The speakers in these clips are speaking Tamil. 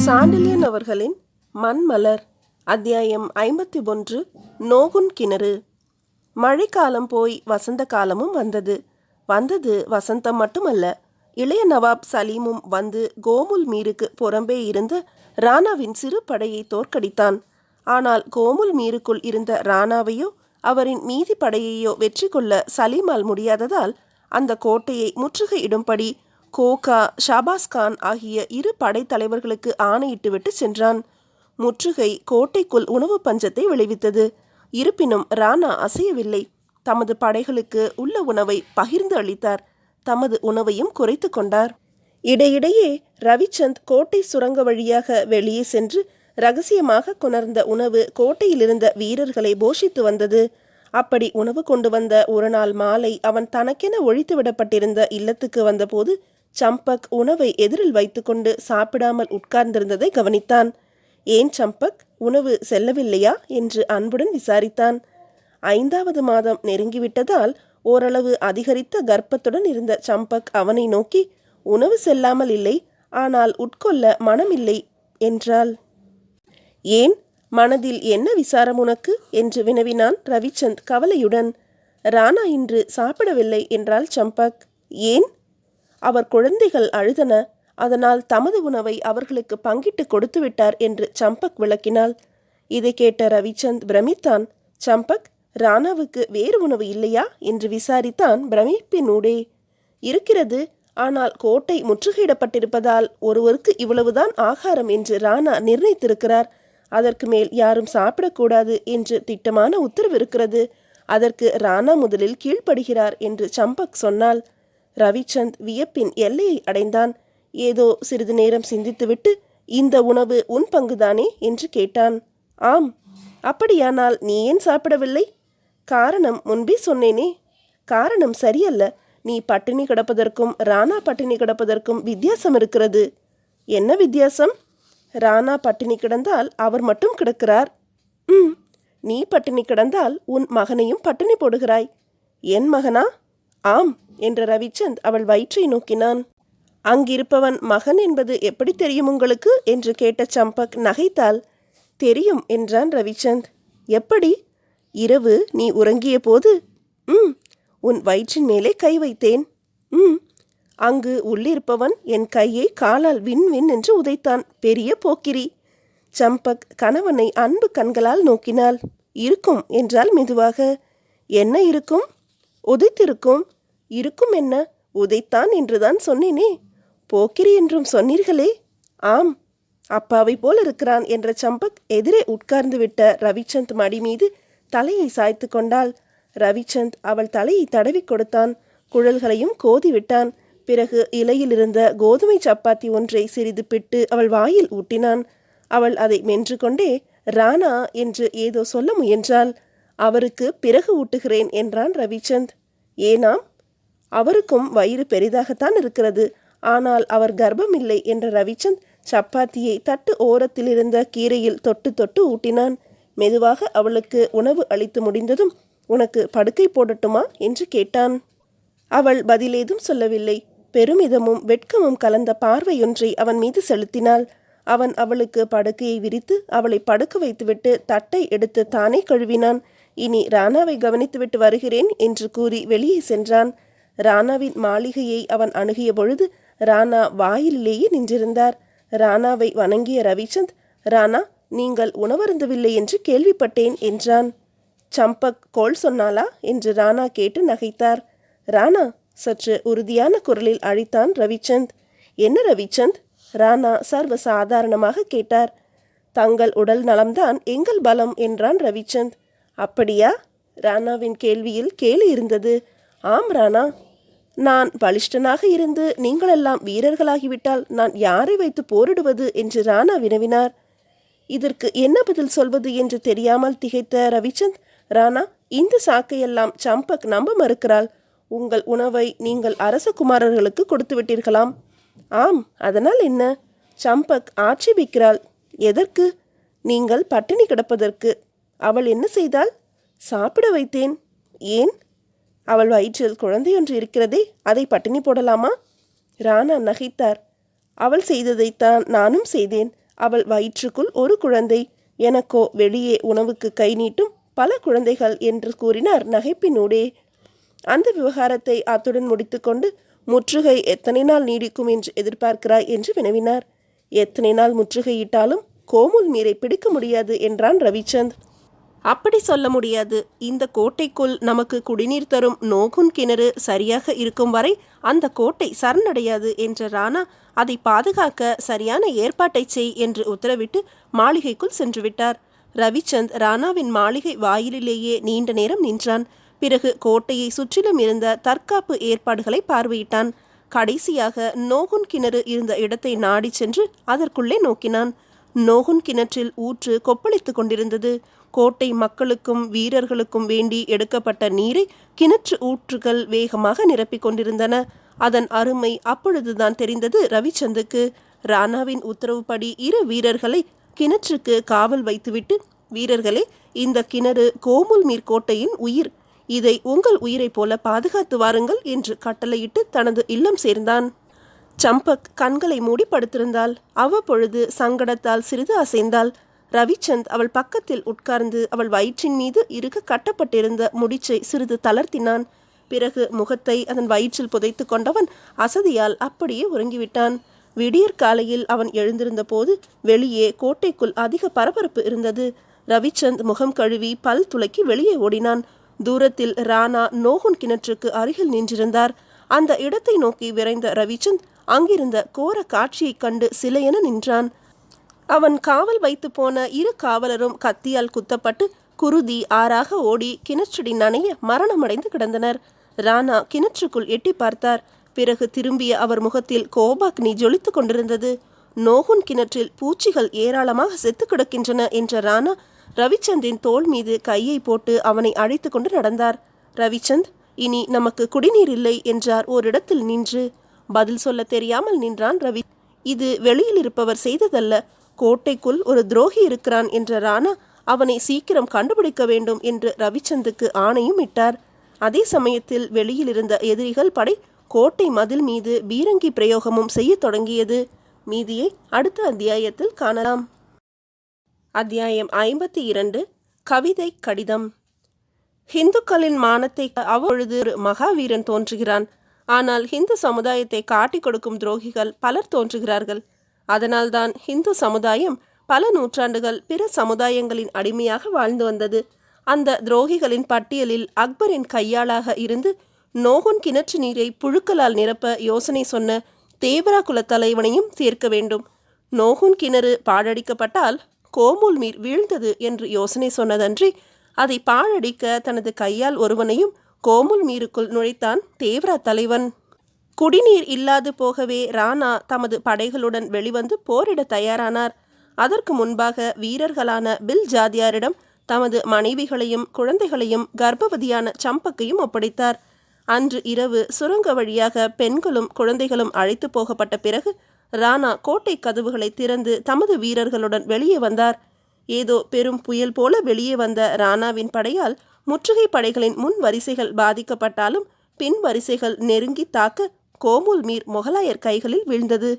சாண்டில்யன் அவர்களின் மண்மலர் அத்தியாயம் 51. நோகுன் கிணறு. மழைக்காலம் போய் வசந்த காலமும் வந்தது வசந்தம் மட்டுமல்ல, இளைய நவாப் சலீமும் வந்து கோமுல் மீருக்கு புறம்பே இருந்த ராணாவின் சிறு படையை தோற்கடித்தான். ஆனால் கோமுல் மீருக்குள் இருந்த ராணாவையோ அவரின் மீதி படையையோ வெற்றி கொள்ள சலீமால் முடியாததால் அந்த கோட்டையை முற்றுகையிடும்படி கோகா, ஷாபாஸ்கான் ஆகிய இரு படைத்தலைவர்களுக்கு ஆணையிட்டுவிட்டு சென்றான். முற்றுகை கோட்டைக்குள் உணவு பஞ்சத்தை விளைவித்தது. இருப்பினும் ராணா அசையவில்லை. தமது படைகளுக்கு உள்ள உணவை பகிர்ந்து அளித்தார். தமது உணவையும் குறைத்து கொண்டார். இடையிடையே ரவிச்சந்த் கோட்டை சுரங்க வழியாக வெளியே சென்று இரகசியமாக கொணர்ந்த உணவு கோட்டையிலிருந்த வீரர்களை போஷித்து வந்தது. அப்படி உணவு கொண்டு வந்த ஒரு நாள் மாலை அவன் தனக்கென ஒழித்து விடப்பட்டிருந்த இல்லத்துக்கு வந்தபோது சம்பக் உணவை எதிரில் வைத்துக்கொண்டு சாப்பிடாமல் உட்கார்ந்திருந்ததை கவனித்தான். ஏன் சம்பக், உணவு செல்லவில்லையா என்று அன்புடன் விசாரித்தான். 5வது மாதம் நெருங்கிவிட்டதால் ஓரளவு அதிகரித்த கர்ப்பத்துடன் இருந்த சம்பக் அவனை நோக்கி, உணவு செல்லாமல் இல்லை, ஆனால் உட்கொள்ள மனமில்லை என்றாள். ஏன், மனதில் என்ன விசாரம் உனக்கு என்று வினவினான் ரவிச்சந்த் கவலையுடன். ராணா இன்று சாப்பிடவில்லை என்றாள் சம்பக். ஏன்? அவர் குழந்தைகள் அழுதன, அதனால் தமது உணவை அவர்களுக்கு பங்கிட்டு கொடுத்து விட்டார் என்று சம்பக் விளக்கினாள். இதை கேட்ட ரவிச்சந்த் பிரமித்தான். சம்பக், ராணாவுக்கு வேறு உணவு இல்லையா என்று விசாரித்தான் பிரமிப்பினூடே. இருக்கிறது, ஆனால் கோட்டை முற்றுகையிடப்பட்டிருப்பதால் ஒருவருக்கு இவ்வளவுதான் ஆகாரம் என்று ராணா நிர்ணயித்திருக்கிறார். அதற்கு மேல் யாரும் சாப்பிடக்கூடாது என்று திட்டமான உத்தரவு இருக்கிறது. அதற்கு ராணா முதலில் கீழ்ப்படுகிறார் என்று சம்பக் சொன்னாள். ரவிச்சந்த் வியப்பின் எல்லையை அடைந்தான். ஏதோ சிறிது நேரம் சிந்தித்துவிட்டு, இந்த உணவு உன் பங்குதானே என்று கேட்டான். ஆம். அப்படியானால் நீ ஏன் சாப்பிடவில்லை? காரணம் முன்பே சொன்னேனே. காரணம் சரியல்ல. நீ பட்டினி கிடப்பதற்கும் ராணா பட்டினி கிடப்பதற்கும் வித்தியாசம் இருக்கிறது. என்ன வித்தியாசம்? ராணா பட்டினி கிடந்தால் அவர் மட்டும் கிடக்கிறார். நீ பட்டினி கிடந்தால் உன் மகனையும் பட்டினி போடுகிறாய். என் மகனா? ஆம் என்ற ரவிச்சந்த் அவள் வயிற்றை நோக்கினான். அங்கிருப்பவன் மகன் என்பது எப்படி தெரியும் உங்களுக்கு என்று கேட்ட சம்பக் நகைத்தாள். தெரியும் என்றான் ரவிச்சந்த். எப்படி? இரவு நீ உறங்கிய போது உன் வயிற்றின் மேலே கை வைத்தேன். அங்கு உள்ளிருப்பவன் என் கையை காலால் வின் வின் என்று உதைத்தான். பெரிய போக்கிரி. சம்பக் கணவனை அன்பு கண்களால் நோக்கினாள். இருக்கும் என்றால் மெதுவாக. என்ன இருக்கும்? உதைத்திருக்கும். இருக்கும் என்ன? உதைத்தான் என்றுதான் சொன்னேனே. போக்கிரி என்றும் சொன்னீர்களே. ஆம், அப்பாவை போல் இருக்கிறான் என்ற சம்பக் எதிரே உட்கார்ந்து விட்ட ரவிச்சந்த் மடி மீது தலையை சாய்த்து கொண்டாள். ரவிச்சந்த் அவள் தலையை தடவி கொடுத்தான். குழல்களையும் கோதி விட்டான். பிறகு இலையிலிருந்த கோதுமை சப்பாத்தி ஒன்றை சிறிது பிட்டு அவள் வாயில் ஊட்டினான். அவள் அதை மென்று கொண்டே ராணா என்று ஏதோ சொல்ல முயன்றாள். அவருக்கு பிறகு ஊட்டுகிறேன் என்றான் ரவிச்சந்த். ஏனாம்? அவருக்கும் வயிறு பெரிதாகத்தான் இருக்கிறது, ஆனால் அவர் கர்ப்பமில்லை என்ற ரவிச்சந்த் சப்பாத்தியை தட்டு ஓரத்தில் இருந்த கீரையில் தொட்டு தொட்டு ஊட்டினான். மெதுவாக அவளுக்கு உணவு அளித்து முடிந்ததும், உனக்கு படுக்கை போடட்டுமா என்று கேட்டான். அவள் பதிலேதும் சொல்லவில்லை. பெருமிதமும் வெட்கமும் கலந்த பார்வையொன்றை அவன் மீது செலுத்தினாள். அவன் அவளுக்கு படுக்கையை விரித்து அவளை படுக்க வைத்துவிட்டு தட்டை எடுத்து தானே கழுவினான். இனி ராணாவை கவனித்துவிட்டு வருகிறேன் என்று கூறி வெளியே சென்றான். ராணாவின் மாளிகையை அவன் அணுகிய பொழுது ராணா வாயிலேயே நின்றிருந்தார். ராணாவை வணங்கிய ரவிச்சந்த், ராணா, நீங்கள் உணவருந்தவில்லை என்று கேள்விப்பட்டேன் என்றான். சம்பக் கோள் சொன்னாளா என்று ராணா கேட்டு நகைத்தார். ராணா, சற்று உறுதியான குரலில் அழைத்தான் ரவிச்சந்த். என்ன ரவிச்சந்த்? ராணா சர்வ சாதாரணமாக கேட்டார். தங்கள் உடல் நலம்தான் எங்கள் பலம் என்றான் ரவிச்சந்த். அப்படியா? ராணாவின் கேள்வியில் கேலி இருந்தது. ஆம் ராணா, நான் பலிஷ்டனாக இருந்து நீங்களெல்லாம் வீரர்களாகிவிட்டால் நான் யாரை வைத்து போரிடுவது என்று ராணா வினவினார். இதற்கு என்ன பதில் சொல்வது என்று தெரியாமல் திகைத்த ரவிச்சந்த், ராணா, இந்த சாக்கையெல்லாம் சம்பக் நம்ப மறுக்கிறாள். உங்கள் உணவை நீங்கள் அரசகுமாரர்களுக்கு கொடுத்து விட்டீர்களாம். ஆம், அதனால் என்ன? சம்பக் ஆட்சேபிக்கிறாள். எதற்கு? நீங்கள் பட்டினி கிடப்பதற்கு. அவள் என்ன செய்தாள்? சாப்பிட வைத்தேன். ஏன்? அவள் வயிற்றில் குழந்தையொன்று இருக்கிறதே, அதை பட்டினி போடலாமா? ராணா நகைத்தார். அவள் செய்ததைத்தான் நானும் செய்தேன். அவள் வயிற்றுக்குள் ஒரு குழந்தை, எனக்கோ வெளியே உணவுக்கு கை நீட்டும் பல குழந்தைகள் என்று கூறினார் நகைப்பினூடே. அந்த விவகாரத்தை அத்துடன் முடித்துக்கொண்டு, முற்றுகை எத்தனை நாள் நீடிக்கும் என்று எதிர்பார்க்கிறாய் என்று வினவினார். எத்தனை நாள் முற்றுகையிட்டாலும் கோமுல் மீரை பிடிக்க முடியாது என்றான் ரவிச்சந்த். அப்படி சொல்ல முடியாது. இந்த கோட்டைக்குள் நமக்கு குடிநீர் தரும் நோகுன் கிணறு சரியாக இருக்கும் வரை அந்த கோட்டை சரணடையாது என்ற ராணா, அதை பாதுகாக்க சரியான ஏற்பாட்டை செய் என்று உத்தரவிட்டு மாளிகைக்குள் சென்று விட்டார். ரவிச்சந்த் ராணாவின் மாளிகை வாயிலிலேயே நீண்ட நேரம் நின்றான். பிறகு கோட்டையை சுற்றிலும் இருந்த தற்காப்பு ஏற்பாடுகளை பார்வையிட்டான். கடைசியாக நோகுன் கிணறு இருந்த இடத்தை நாடி சென்று அதற்குள்ளே நோக்கினான். நோகுன் கிணற்றில் ஊற்று கொப்பளித்து கொண்டிருந்தது. கோட்டை மக்களுக்கும் வீரர்களுக்கும் வேண்டி எடுக்கப்பட்ட நீரை கிணற்று ஊற்றுகள் வேகமாக நிரப்பிக் கொண்டிருந்தன. அதன் அருமை அப்பொழுதுதான் தெரிந்தது ரவிச்சந்துக்கு. ராணாவின் உத்தரவுப்படி 2 வீரர்களை கிணற்றுக்கு காவல் வைத்துவிட்டு, வீரர்களே, இந்த கிணறு கோமுல் மீர் கோட்டையின் உயிர், இதை உங்கள் உயிரை போல பாதுகாத்து வாருங்கள் என்று கட்டளையிட்டு தனது இல்லம் சேர்ந்தான். சம்பக் கண்களை மூடி படுத்திருந்தாள். அவ்வப்பொழுது சங்கடத்தால் சிறிது அசைந்தாள். ரவிச்சந்த் அவள் பக்கத்தில் உட்கார்ந்து அவள் வயிற்றின் மீது இறுக கட்டப்பட்டிருந்த முடிச்சை சிறிது தளர்த்தினான். பிறகு முகத்தை அதன் வயிற்றில் புதைத்து கொண்டவன் அசதியால் அப்படியே உறங்கிவிட்டான். விடியற் காலையில் அவன் எழுந்திருந்த போது வெளியே கோட்டைக்குள் அதிக பரபரப்பு இருந்தது. ரவிச்சந்த் முகம் கழுவி பல் துளக்கி வெளியே ஓடினான். தூரத்தில் ராணா நோகுன் கிணற்றுக்கு அருகில் நின்றிருந்தார். அந்த இடத்தை நோக்கி விரைந்த ரவிச்சந்த் அங்கிருந்த கோர காட்சியைக் கண்டு சிலையென நின்றான். அவன் காவல் வைத்து போன 2 காவலரும் கத்தியால் குத்தப்பட்டு குருதி ஆறாக ஓடி கிணற்றடி நனைய மரணமடைந்து கிடந்தனர். ராணா கிணற்றுக்குள் எட்டி பார்த்தார். பிறகு திரும்பிய அவர் முகத்தில் கோபாக்னி ஜொலித்து கொண்டிருந்தது. நோகுன் கிணற்றில் பூச்சிகள் ஏராளமாக செத்து கிடக்கின்றன என்ற ராணா ரவிச்சந்தின் தோள் மீது கையை போட்டு அவனை அழைத்து கொண்டு நடந்தார். ரவிச்சந்த், இனி நமக்கு குடிநீர் இல்லை என்றார் ஓரிடத்தில் நின்று. பதில் சொல்ல தெரியாமல் நின்றான் ரவி. இது வெளியில் இருப்பவர் செய்ததல்ல. கோட்டைக்குள் ஒரு துரோகி இருக்கிறான் என்ற ராணா அவனை சீக்கிரம் கண்டுபிடிக்க வேண்டும் என்று ரவிச்சந்துக்கு ஆணையும் இட்டார். அதே சமயத்தில் வெளியில் இருந்த எதிரிகள் படை கோட்டை மதில் மீது பீரங்கி பிரயோகமும் செய்ய தொடங்கியது. மீதியை அடுத்த அத்தியாயத்தில் காணலாம். அத்தியாயம் 52. கவிதை கடிதம். ஹிந்துக்களின் மானத்தை அவ்வொழுது ஒரு மகாவீரன் தோன்றுகிறான். ஆனால் ஹிந்து சமுதாயத்தை காட்டிக் கொடுக்கும் துரோகிகள் பலர் தோன்றுகிறார்கள். அதனால்தான் ஹிந்து சமுதாயம் பல நூற்றாண்டுகள் பிற சமுதாயங்களின் அடிமையாக வாழ்ந்து வந்தது. அந்த துரோகிகளின் பட்டியலில் அக்பரின் கையாளாக இருந்து நோகுன் கிணற்று நீரை புழுக்களால் நிரப்ப யோசனை சொன்ன தேவரா குல தலைவனையும் சேர்க்க வேண்டும். நோகுன் கிணறு பாழடிக்கப்பட்டால் கோமுல் மீர் வீழ்ந்தது என்று யோசனை சொன்னதன்றி அதை பாழடிக்க தனது கையால் ஒருவனையும் கோமுல் மீருக்குள் நுழைத்தான் தேவரா தலைவன். குடிநீர் இல்லாது போகவே ராணா தமது படைகளுடன் வெளிவந்து போரிட தயாரானார். அதற்கு முன்பாக வீரர்களான பில் ஜாதியாரிடம் தமது மனைவிகளையும் குழந்தைகளையும் கர்ப்பவதியான சம்பக்கையும் ஒப்படைத்தார். அன்று இரவு சுரங்க வழியாக பெண்களும் குழந்தைகளும் அழைத்து போகப்பட்ட பிறகு ராணா கோட்டை கதவுகளை திறந்து தமது வீரர்களுடன் வெளியே வந்தார். ஏதோ பெரும் புயல் போல வெளியே வந்த ராணாவின் படையால் முற்றுகை படைகளின் முன் வரிசைகள் பாதிக்கப்பட்டாலும் பின் வரிசைகள் நெருங்கி தாக்க கோமுல் மீர் முகலாயர் கைகளில் வீழ்ந்தது.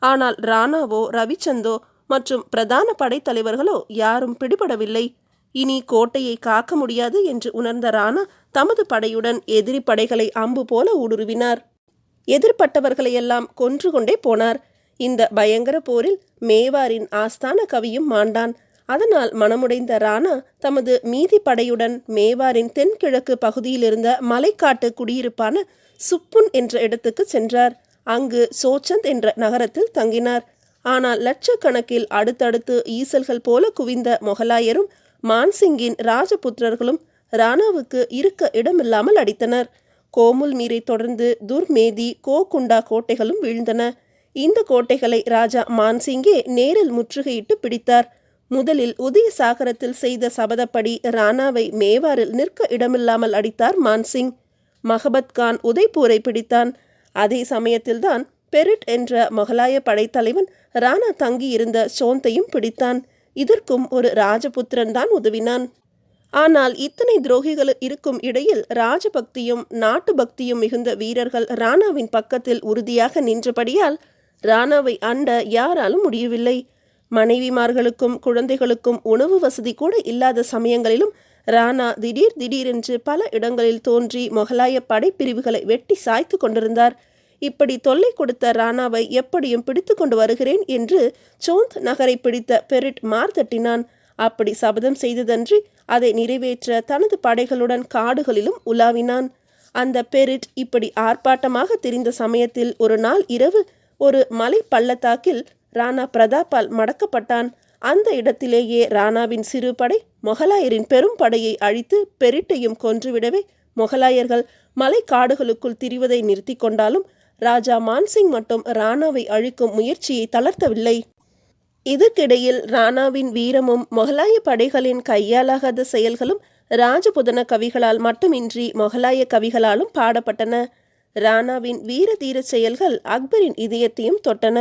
ஆனால் ராணாவோ ரவிச்சந்தோ மற்றும் பிரதான படைத்தலைவர்களோ யாரும் பிடிபடவில்லை. இனி கோட்டையை காக்க முடியாது என்று உணர்ந்த ராணா தமது படையுடன் எதிரி படைகளை அம்பு போல ஊடுருவினார். எதிர்பட்டவர்களையெல்லாம் கொன்று கொண்டே போனார். இந்த பயங்கர போரில் மேவாரின் ஆஸ்தான கவியும் மாண்டான். அதனால் மனமுடைந்த ராணா தமது மீதி படையுடன் மேவாரின் தென்கிழக்கு பகுதியில் இருந்த மலைக்காட்டு குடியிருப்பான சுப்புன் என்ற இடத்துக்கு சென்றார். அங்கு சோச்சந்த் என்ற நகரத்தில் தங்கினார். ஆனால் லட்சக்கணக்கில் அடுத்தடுத்து ஈசல்கள் போல குவிந்த முகலாயரும் மான்சிங்கின் ராஜபுத்திரர்களும் ராணாவுக்கு இருக்க இடமில்லாமல் அடித்தனர். கோமுல் மீரை தொடர்ந்து துர்மேதி, கோகுண்டா கோட்டைகளும் வீழ்ந்தன. இந்த கோட்டைகளை ராஜா மான்சிங்கே நேரில் முற்றுகையிட்டு பிடித்தார். முதலில் உதய சாகரத்தில் செய்த சபதப்படி ராணாவை மேவாரில் நிற்க இடமில்லாமல் அடித்தார் மான்சிங். மஹபத் கான் உதய்பூரை பிடித்தான். அதே சமயத்தில்தான் பெரிட் என்ற முகலாய படைத்தலைவன் ராணா தங்கியிருந்த சோந்தையும் பிடித்தான். இதற்கும் ஒரு ராஜபுத்திரன் தான் உதவினான். ஆனால் இத்தனை துரோகிகள் இருக்கும் இடையில் ராஜபக்தியும் நாட்டு பக்தியும் மிகுந்த வீரர்கள் ராணாவின் பக்கத்தில் உறுதியாக நின்றபடியால் ராணாவை அண்ட யாராலும் முடியவில்லை. மனைவிமார்களுக்கும் குழந்தைகளுக்கும் உணவு வசதி கூட இல்லாத சமயங்களிலும் ராணா திடீரென்று பல இடங்களில் தோன்றி மொகலாய படைப்பிரிவுகளை வெட்டி சாய்த்து கொண்டிருந்தார். இப்படி தொல்லை கொடுத்த ராணாவை எப்படியும் பிடித்து கொண்டு வருகிறேன் என்று சோந்த் நகரை பிடித்த பெரிட் மார்தட்டினான். அப்படி சபதம் செய்ததன்றி அதை நிறைவேற்ற தனது படைகளுடன் காடுகளிலும் உலாவினான். அந்த பெரிட் இப்படி ஆர்ப்பாட்டமாக திரிந்த சமயத்தில் ஒரு நாள் இரவு ஒரு மலை பள்ளத்தாக்கில் ராணா பிரதாப்பால் மடக்கப்பட்டான். அந்த இடத்திலேயே ராணாவின் சிறு படை மொகலாயரின் பெரும் படையை அழித்து பெரிட்டையும் கொன்றுவிடவே மொகலாயர்கள் மலை காடுகளுக்குள் திரிவதை நிறுத்தி கொண்டாலும் ராஜா மான்சிங் மட்டும் ராணாவை அழிக்கும் முயற்சியை தளர்த்தவில்லை. இதற்கிடையில் ராணாவின் வீரமும் மொகலாய படைகளின் கையாலாகாத செயல்களும் ராஜபுதன கவிகளால் மட்டுமின்றி மொகலாய கவிகளாலும் பாடப்பட்டன. ராணாவின் வீர தீர செயல்கள் அக்பரின் இதயத்தையும் தொட்டன.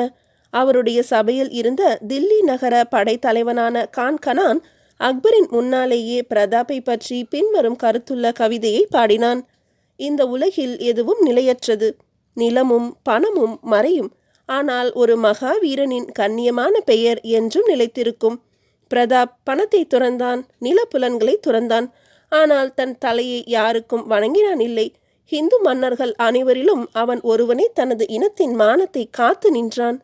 அவருடைய சபையில் இருந்த தில்லி நகர படைத்தலைவனான கான் கனான் அக்பரின் முன்னாலேயே பிரதாப்பை பற்றி பின்வரும் கருத்துள்ள கவிதையை பாடினான். இந்த உலகில் எதுவும் நிலையற்றது. நிலமும் பணமும் மறையும். ஆனால் ஒரு மகாவீரனின் கண்ணியமான பெயர் என்றும் நிலைத்திருக்கும். பிரதாப் பணத்தை துறந்தான், நிலப்புலன்களை துறந்தான். ஆனால் தன் தலையை யாருக்கும் வணங்கினான் இல்லை. ஹிந்து மன்னர்கள் அனைவரிலும் அவன் ஒருவனே தனது இனத்தின் மானத்தை காத்து நின்றான்.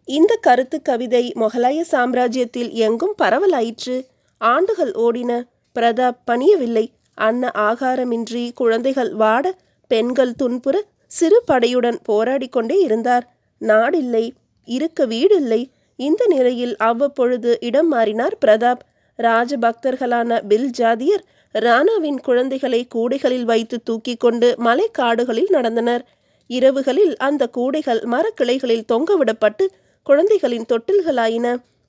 இந்த கருத்து கவிதை மொகலாய சாம்ராஜ்யத்தில் எங்கும் பரவலாயிற்று. ஆண்டுகள் ஓடின. பிரதாப் பணியவில்லை. அன்ன ஆகாரமின்றி குழந்தைகள் வாட, பெண்கள் துன்புற சிறு படையுடன் போராடி கொண்டே இருந்தார். நாடில்லை, இருக்க வீடில்லை. இந்த நிலையில் அவ்வப்பொழுது இடம் மாறினார் பிரதாப். ராஜபக்தர்களான பில் ஜாதியர் ராணாவின் குழந்தைகளை கூடைகளில் வைத்து தூக்கி கொண்டு மலை காடுகளில் நடந்தனர். இரவுகளில் அந்த கூடைகள் மரக்கிளைகளில் தொங்கவிடப்பட்டு குழந்தைகளின் தொட்டில்களாயின.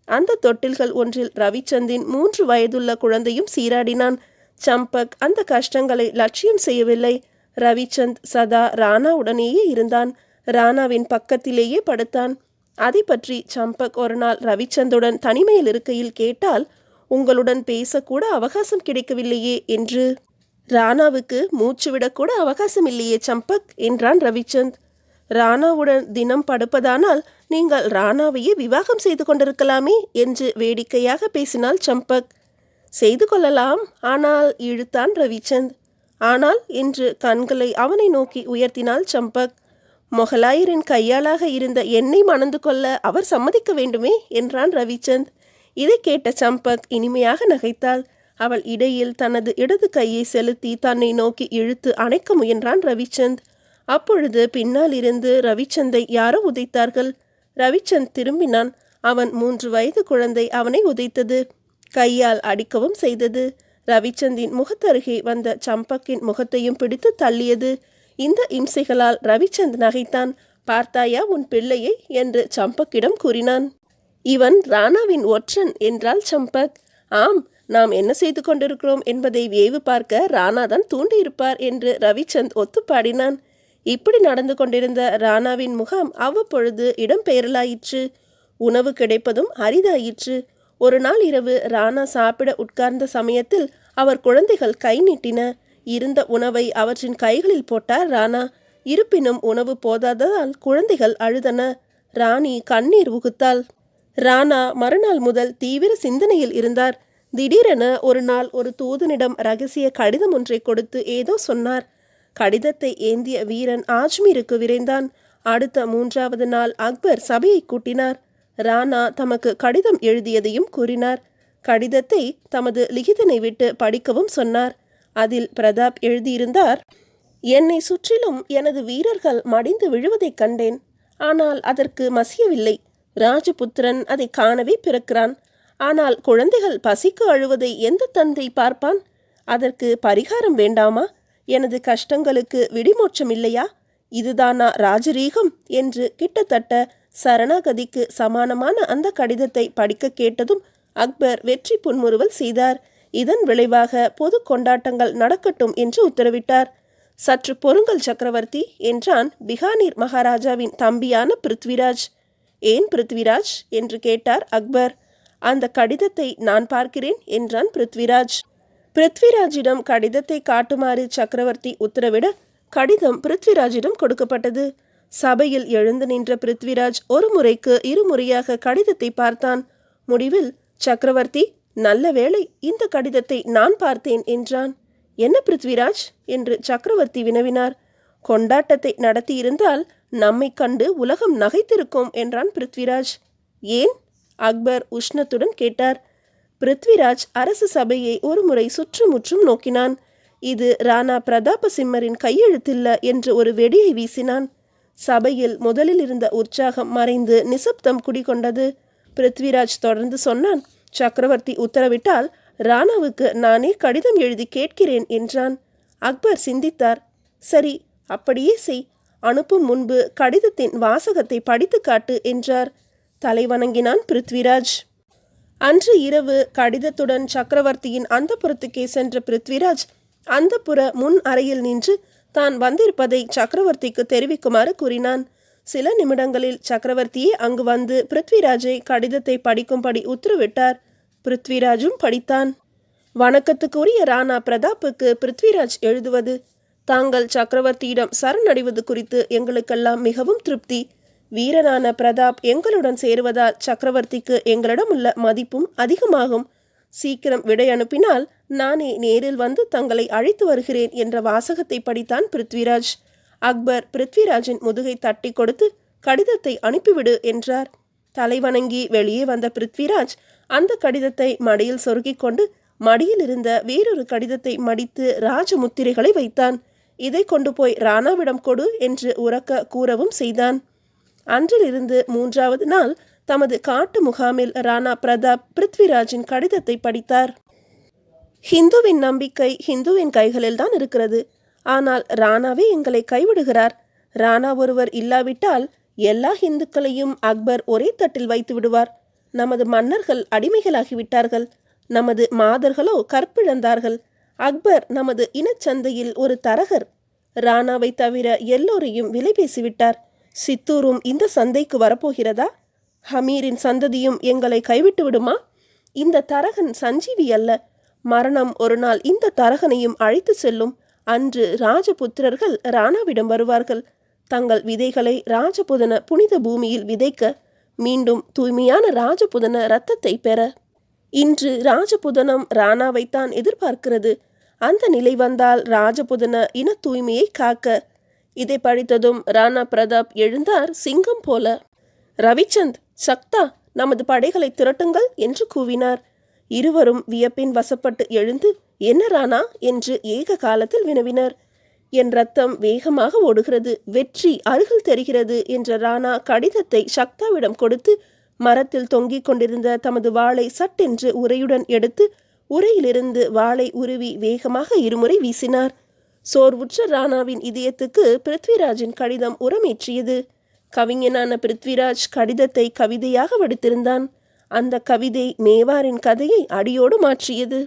அந்த தொட்டில்கள் ஒன்றில் ரவிச்சந்தின் 3 வயதுள்ள குழந்தையும் சீராடினான். சம்பக் அந்த கஷ்டங்களை லட்சியம் செய்யவில்லை. ரவிச்சந்த் சதா ராணாவுடனேயே இருந்தான். ராணாவின் பக்கத்திலேயே படுத்தான். அதை பற்றி சம்பக் ஒரு நாள் ரவிச்சந்துடன் தனிமையில் இருக்கையில் கேட்டால், உங்களுடன் பேசக்கூட அவகாசம் கிடைக்கவில்லையே என்று. ராணாவுக்கு மூச்சு விடக்கூட அவகாசம் இல்லையே சம்பக் என்றான் ரவிச்சந்த். ராணாவுடன் தினம் படுப்பதானால் நீங்கள் ராணாவையே விவாகம் செய்து கொண்டிருக்கலாமே என்று வேடிக்கையாக பேசினாள் சம்பக். செய்து கொள்ளலாம், ஆனால் இழுத்தான் ரவிச்சந்த். ஆனால் என்று கண்களை அவனை நோக்கி உயர்த்தினாள் சம்பக். மொகலாயரின் கையாளாக இருந்த என்னை மணந்து கொள்ள அவர் சம்மதிக்க வேண்டுமே என்றான் ரவிச்சந்த். இதை கேட்ட சம்பக் இனிமையாக நகைத்தாள். அவள் இடையில் தனது இடது கையை செலுத்தி தன்னை நோக்கி இழுத்து அணைக்க முயன்றான் ரவிச்சந்த். அப்பொழுது பின்னால் இருந்து ரவிச்சந்தை யாரோ உதைத்தார்கள். ரவிச்சந்த் திரும்பினான். அவன் 3 வயது குழந்தை அவனை உதைத்தது. கையால் அடிக்கவும் செய்தது. ரவிச்சந்தின் முகத்தருகே வந்த சம்பக்கின் முகத்தையும் பிடித்து தள்ளியது. இந்த இம்சைகளால் ரவிச்சந்த் நகைத்தான். பார்த்தாயா உன் பிள்ளையை என்று சம்பக்கிடம் கூறினான். இவன் ராணாவின் ஒற்றன் என்றாள் சம்பக். ஆம், நாம் என்ன செய்து கொண்டிருக்கிறோம் என்பதை வேவு பார்க்க ராணாதான் தூண்டியிருப்பார் என்று ரவிச்சந்த் ஒத்துப்பாடினான். இப்படி நடந்து கொண்டிருந்த ராணாவின் முகம் அவ்வப்பொழுது இடம்பெயரலாயிற்று. உணவு கிடைப்பதும் அரிதாயிற்று. ஒரு நாள் இரவு ராணா சாப்பிட உட்கார்ந்த சமயத்தில் அவர் குழந்தைகள் கை நீட்டின. இருந்த உணவை அவற்றின் கைகளில் போட்டார் ராணா. இருப்பினும் உணவு போதாததால் குழந்தைகள் அழுதன. ராணி கண்ணீர் உகுத்தாள். ராணா மறுநாள் முதல் தீவிர சிந்தனையில் இருந்தார். திடீரென ஒரு நாள் ஒரு தூதனிடம் ரகசிய கடிதம் ஒன்றை கொடுத்து ஏதோ சொன்னார். கடிதத்தை ஏந்திய வீரன் ஆஜ்மீருக்கு விரைந்தான். அடுத்த 3வது நாள் அக்பர் சபையை கூட்டினார். ராணா தமக்கு கடிதம் எழுதியதையும் கூறினார். கடிதத்தை தமது லிகிதனை விட்டு படிக்கவும் சொன்னார். அதில் பிரதாப் எழுதியிருந்தார். என்னை சுற்றிலும் எனது வீரர்கள் மடிந்து விழுவதைக் கண்டேன். ஆனால் அதற்கு மசியவில்லை. ராஜபுத்திரன் அதை காணவே பிறக்கிறான். ஆனால் குழந்தைகள் பசிக்கு அழுவதை எந்த தந்தை பார்ப்பான்? அதற்கு பரிகாரம் வேண்டாமா? எனது கஷ்டங்களுக்கு விடிமோட்சம் இல்லையா? இதுதானா ராஜரீகம் என்று கிட்டத்தட்ட சரணாகதிக்கு சமானமான அந்த கடிதத்தை படிக்க கேட்டதும் அக்பர் வெற்றி புன்முறுவல் செய்தார். இதன் விளைவாக பொது கொண்டாட்டங்கள் நடக்கட்டும் என்று உத்தரவிட்டார். சற்று பொறுங்கள் சக்கரவர்த்தி என்றான் பிகானீர் மகாராஜாவின் தம்பியான பிருத்விராஜ். ஏன் பிருத்விராஜ் என்று கேட்டார் அக்பர். அந்த கடிதத்தை நான் பார்க்கிறேன் என்றான் பிருத்விராஜ். பிருத்விராஜிடம் கடிதத்தை காட்டுமாறு சக்கரவர்த்தி உத்தரவிட கடிதம் பிருத்விராஜிடம் கொடுக்கப்பட்டது. சபையில் எழுந்து நின்ற பிருத்விராஜ் ஒரு முறைக்கு 2 முறையாக கடிதத்தை பார்த்தான். முடிவில், சக்கரவர்த்தி, நல்ல வேளை, இந்த கடிதத்தை நான் பார்த்தேன் என்றான். என்ன பிருத்விராஜ் என்று சக்கரவர்த்தி வினவினார். கொண்டாட்டத்தை நடத்தியிருந்தால் நம்மை கண்டு உலகம் நகைத்திருக்கும் என்றான் பிருத்விராஜ். ஏன்? அக்பர் உஷ்ணத்துடன் கேட்டார். பிருத்விராஜ் அரசு சபையை ஒருமுறை சுற்றுமுற்றும் நோக்கினான். இது ராணா பிரதாப சிம்மரின் கையெழுத்தில்ல என்று ஒரு வெடியை வீசினான். சபையில் முதலில் இருந்த உற்சாகம் மறைந்து நிசப்தம் குடிகொண்டது. பிருத்விராஜ் தொடர்ந்து சொன்னான். சக்கரவர்த்தி உத்தரவிட்டால் ராணாவுக்கு நானே கடிதம் எழுதி கேட்கிறேன் என்றான். அக்பர் சிந்தித்தார். சரி, அப்படியே செய். அனுப்பும் முன்பு கடிதத்தின் வாசகத்தை படித்து காட்டு என்றார். தலைவணங்கினான் பிருத்விராஜ். அன்று இரவு கடிதத்துடன் சக்கரவர்த்தியின் அந்தப்புறத்துக்கே சென்ற பிருத்விராஜ் அந்தப்புற முன் அறையில் நின்று தான் வந்திருப்பதை சக்கரவர்த்திக்கு தெரிவிக்குமாறு கூறினான். சில நிமிடங்களில் சக்கரவர்த்தியே அங்கு வந்து பிருத்விராஜை கடிதத்தை படிக்கும்படி உத்தரவிட்டார். பிருத்விராஜும் படித்தான். வணக்கத்துக்குரிய ராணா பிரதாப்புக்கு பிருத்விராஜ் எழுதுவது. தாங்கள் சக்கரவர்த்தியிடம் சரணடைவது குறித்து எங்களுக்கெல்லாம் மிகவும் திருப்தி. வீரனான பிரதாப் எங்களுடன் சேருவதால் சக்கரவர்த்திக்கு எங்களிடம் உள்ள மதிப்பும் அதிகமாகும். சீக்கிரம் விடை அனுப்பினால் நானே நேரில் வந்து தங்களை அழைத்து வருகிறேன் என்ற வாசகத்தை படித்தான் பிருத்விராஜ். அக்பர் பிருத்விராஜின் முதுகை தட்டி கொடுத்து கடிதத்தை அனுப்பிவிடு என்றார். தலைவணங்கி வெளியே வந்த பிருத்விராஜ் அந்த கடிதத்தை மடியில் சொருகிக் கொண்டு மடியில் இருந்த வேறொரு கடிதத்தை மடித்து ராஜமுத்திரைகளை வைத்தான். இதை கொண்டு போய் ராணாவிடம் கொடு என்று உரக்க கூறவும் செய்தான். அன்றிலிருந்து 3வது நாள் தமது காட்டு முகாமில் ராணா பிரதாப் பிருத்விராஜின் கடிதத்தை படித்தார். ஹிந்துவின் நம்பிக்கை ஹிந்துவின் கைகளில்தான் இருக்கிறது. ஆனால் ராணாவே எங்களை கைவிடுகிறார். ராணா ஒருவர் இல்லாவிட்டால் எல்லா ஹிந்துக்களையும் அக்பர் ஒரே தட்டில் வைத்து விடுவார். நமது மன்னர்கள் அடிமைகளாகிவிட்டார்கள். நமது மாதர்களோ கற்பிழந்தார்கள். அக்பர் நமது இனச்சந்தையில் ஒரு தரகர். ராணாவை தவிர எல்லோரையும் விலை பேசிவிட்டார். சித்தூரும் இந்த சந்தைக்கு வரப்போகிறதா? ஹமீரின் சந்ததியும் எங்களை கைவிட்டு விடுமா? இந்த தரகன் சஞ்சீவி அல்ல. மரணம் ஒரு நாள் இந்த தரகனையும் அழைத்து செல்லும். அன்று ராஜபுத்திரர்கள் ராணாவிடம் வருவார்கள். தங்கள் விதைகளை ராஜபுதன புனித பூமியில் விதைக்க, மீண்டும் தூய்மையான ராஜபுதன இரத்தத்தை பெற. இன்று ராஜபுதனம் ராணாவைத்தான் எதிர்பார்க்கிறது. அந்த நிலை வந்தால் ராஜபுதன இன தூய்மையை காக்க. இதை படித்ததும் ராணா பிரதாப் எழுந்தார் சிங்கம் போல. ரவிச்சந்த், சக்தா, நமது படைகளை திரட்டுங்கள் என்று கூவினார். இருவரும் வியப்பின் வசப்பட்டு எழுந்து, என்ன ராணா என்று ஏக காலத்தில் வினவினர். என் ரத்தம் வேகமாக ஓடுகிறது, வெற்றி அருகில் தெரிகிறது என்ற ராணா கடிதத்தை சக்தாவிடம் கொடுத்து மரத்தில் தொங்கிக் கொண்டிருந்த தமது வாளை சட்டென்று உரையுடன் எடுத்து உரையிலிருந்து வாளை உருவி வேகமாக இருமுறை வீசினார். சோர்வுற்ற ராணாவின் இதயத்துக்கு பிருத்விராஜின் கடிதம் உரமேற்றியது. கவிஞனான பிருத்விராஜ் கடிதத்தை கவிதையாக வடித்திருந்தான். அந்த கவிதை மேவாரின் கதையை அடியோடு மாற்றியது.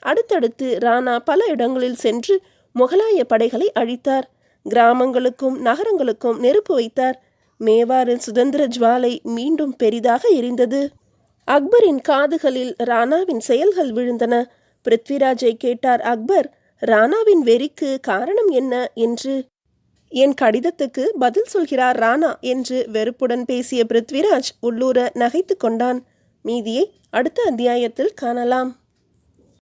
அடுத்தடுத்து ராணா பல இடங்களில் சென்று முகலாய படைகளை அழித்தார். கிராமங்களுக்கும் நகரங்களுக்கும் நெருப்பு வைத்தார். மேவாரின் சுதந்திர ஜுவாலை மீண்டும் பெரிதாக எரிந்தது. அக்பரின் காதுகளில் ராணாவின் செயல்கள் விழுந்தன. பிருத்விராஜை கேட்டார் அக்பர். ராணாவின் வெறிக்கு காரணம் என்ன என்று. என் கடிதத்துக்கு பதில் சொல்கிறார் ராணா என்று வெறுப்புடன் பேசிய பிருத்விராஜ் உள்ளூர நகைத்து கொண்டான். மீதியை அடுத்த அத்தியாயத்தில் காணலாம்.